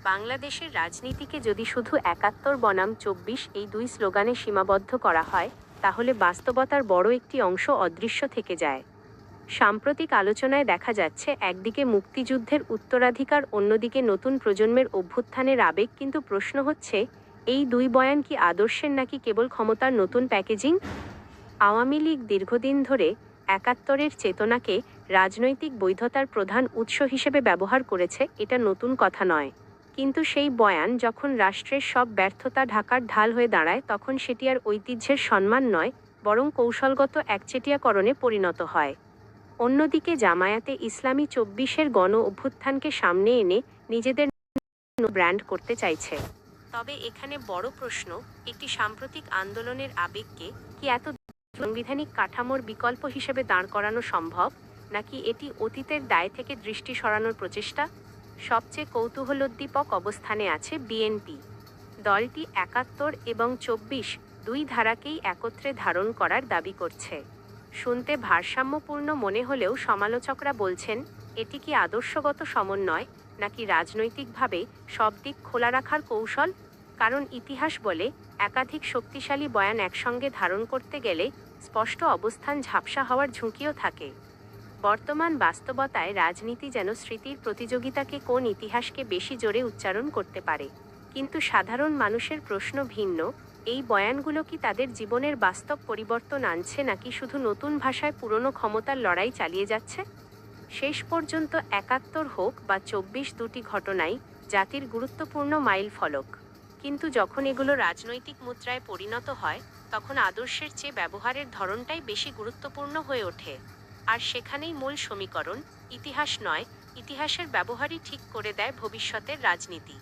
বাংলাদেশের রাজনীতিকে যদি শুধু ৭১ বনাম ২৪ এই দুই স্লোগানে সীমাবদ্ধ করা হয়, তাহলে বাস্তবতার বড় একটি অংশ অদৃশ্য থেকে যায়। সাম্প্রতিক আলোচনায় দেখা যাচ্ছে, একদিকে মুক্তিযুদ্ধের উত্তরাধিকার, অন্যদিকে নতুন প্রজন্মের অভ্যুত্থানের আবেগ, কিন্তু প্রশ্ন হচ্ছে, এই দুই বয়ান কি আদর্শের নাকি কেবল ক্ষমতার নতুন প্যাকেজিং? আওয়ামী লীগ দীর্ঘদিন ধরে ৭১-এর চেতনাকে রাজনৈতিক বৈধতার প্রধান উৎস হিসেবে ব্যবহার করেছে, এটা নতুন কথা নয়। কিন্তু সেই বয়ান যখন রাষ্ট্রের সব ব্যর্থতা ঢাকার ঢাল হয়ে দাঁড়ায়, তখন সেটি আর ঐতিহ্যের সম্মান নয়, বরং কৌশলগত একচেটিয়াকরণে পরিণত হয়। অন্যদিকে জামায়াতে ইসলামী ২৪-এর গণ অভ্যুত্থানকে সামনে এনে নিজেদের ব্র্যান্ড করতে চাইছে। তবে এখানে বড় প্রশ্ন, একটি সাম্প্রতিক আন্দোলনের আবেগকে কি এত সাংবিধানিক কাঠামোর বিকল্প হিসেবে দাঁড় করানো সম্ভব, নাকি এটি অতীতের দায় থেকে দৃষ্টি সরানোর প্রচেষ্টা? সবচেয়ে কৌতূহলোদ্দীপক অবস্থানে আছে বিএনপি। দলটি ৭১ এবং ২৪ দুই ধারাকেই একত্রে ধারণ করার দাবি করছে। শুনতে ভারসাম্যপূর্ণ মনে হলেও সমালোচকরা বলছেন, এটি কি আদর্শগত সমন্বয়, নাকি রাজনৈতিকভাবে সব দিক খোলা রাখার কৌশল? কারণ ইতিহাস বলে, একাধিক শক্তিশালী বয়ান একসঙ্গে ধারণ করতে গেলে স্পষ্ট অবস্থান ঝাপসা হওয়ার ঝুঁকিও থাকে। বর্তমান বাস্তবতায় রাজনীতি যেন স্মৃতির প্রতিযোগিতাকে কোন ইতিহাসকে বেশি জোরে উচ্চারণ করতে পারে। কিন্তু সাধারণ মানুষের প্রশ্ন ভিন্ন, এই বয়ানগুলো কি তাদের জীবনের বাস্তব পরিবর্তন আনছে, নাকি শুধু নতুন ভাষায় পুরনো ক্ষমতার লড়াই চালিয়ে যাচ্ছে? শেষ পর্যন্ত ৭১ হোক বা ২৪, দুটি ঘটনাই জাতির গুরুত্বপূর্ণ মাইল ফলক। কিন্তু যখন এগুলো রাজনৈতিক মুদ্রায় পরিণত হয়, তখন আদর্শের চেয়ে ব্যবহারের ধরনটাই বেশি গুরুত্বপূর্ণ হয়ে ওঠে। আর সেখানেই মূল সমীকরণ, ইতিহাস নয়, ইতিহাসের ব্যবহারই ঠিক করে দেয় ভবিষ্যতের রাজনীতি।